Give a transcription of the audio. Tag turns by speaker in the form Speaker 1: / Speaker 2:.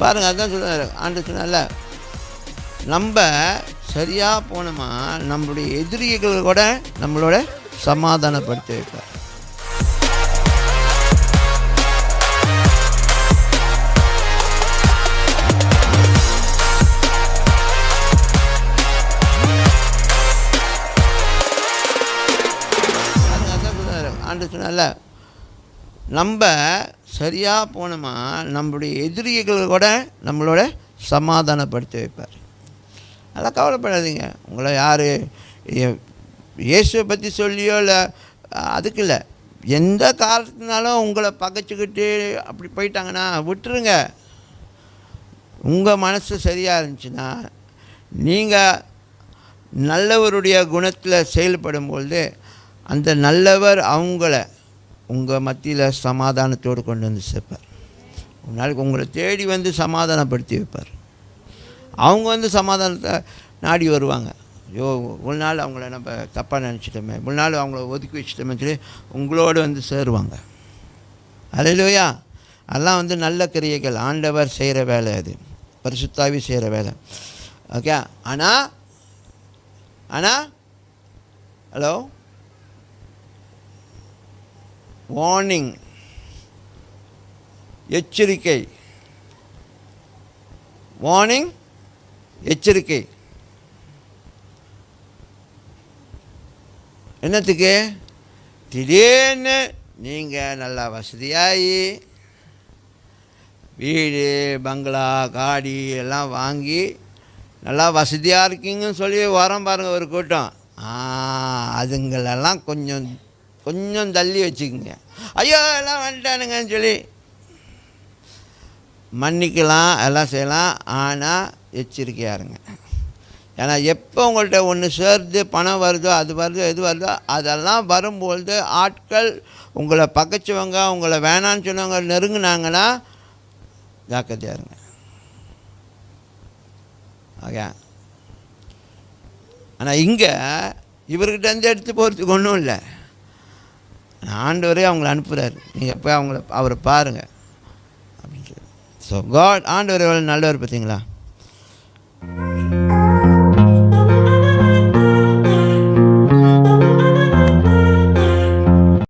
Speaker 1: பாருங்கள், அதுதான் சொல்லுவார் ஆண்டு சொன்னால, நம்ம சரியாக போனோமா நம்மளுடைய எதிரிகள் கூட நம்மளோட சமாதானப்படுத்தி வைப்பார். ஆண்டு சொன்னால, நம்ம சரியாக போனோமா நம்மளுடைய எதிரிகள் கூட நம்மளோட சமாதானப்படுத்தி வைப்பார். அதெல்லாம் கவலைப்படாதீங்க. உங்களை யார் இயேசுவை பற்றி சொல்லியோ இல்லை, அதுக்கு இல்லை, எந்த காரணத்தினாலும் உங்களை பகைச்சிக்கிட்டு அப்படி போயிட்டாங்கன்னா விட்டுருங்க. உங்கள் மனசு சரியாக இருந்துச்சுன்னா நீங்கள் நல்லவருடைய குணத்தில் செயல்படும்பொழுது அந்த நல்லவர் அவங்கள உங்கள் மத்தியில் சமாதானத்தோடு கொண்டு வந்து சேர்ப்பார். ஒரு நாளைக்கு உங்களை தேடி வந்து சமாதானப்படுத்தி வைப்பார். அவங்க வந்து சமாதானத்தை நாடி வருவாங்க. ஐயோ, ஒரு நாள் அவங்கள நம்ம தப்பாக நினச்சிட்டோமே, ஒரு நாள் அவங்கள ஒதுக்கி வச்சிட்டோமே சொல்லி உங்களோடு வந்து சேருவாங்க. அல்லேலூயா. அதெல்லாம் வந்து நல்ல கிரியைகள், ஆண்டவர் செய்கிற வேலை, அது பரிசுத்தாவி செய்கிற வேலை. ஓகே. ஆனால் ஹலோ, வார்னிங், எச்சரிக்கை. வார்னிங், எச்சரிக்கை. என்னத்துக்கு? திடீர்னு நீங்கள் நல்லா வசதியாகி வீடு பங்களா காடி எல்லாம் வாங்கி நல்லா வசதியாக இருக்கீங்கன்னு சொல்லி வரோம் பாருங்கள் ஒரு கூட்டம். அதுங்களெல்லாம் கொஞ்சம் தள்ளி வச்சுக்கோங்க. ஐயோ எல்லாம் வந்துட்டானுங்கன்னு சொல்லி மன்னிக்கலாம், எல்லாம் செய்யலாம். ஆனால் எச்சரிக்கையாக இருங்க. ஏன்னா எப்போ உங்கள்கிட்ட ஒன்று சேருது, பணம் வருதோ, அது வருதோ, எது வருதோ, அதெல்லாம் வரும்பொழுது ஆட்கள் உங்களை பகைச்சவங்க, உங்களை வேணான்னு சொன்னவங்க நெருங்கினாங்கன்னா ஜாக்கிரதையாக இருங்க. ஓகே. ஆனால் இங்கே இவர்கிட்ட எடுத்து போகிறதுக்கு ஒன்றும் இல்லை. ஆண்டவரே அவங்கள அனுப்புகிறார். நீங்கள் போய் அவரை பாருங்கள் அப்படின்னு சொல்லி. ஸோ காட், ஆண்டவர் எவ்வளோ நல்லவர் பார்த்தீங்களா?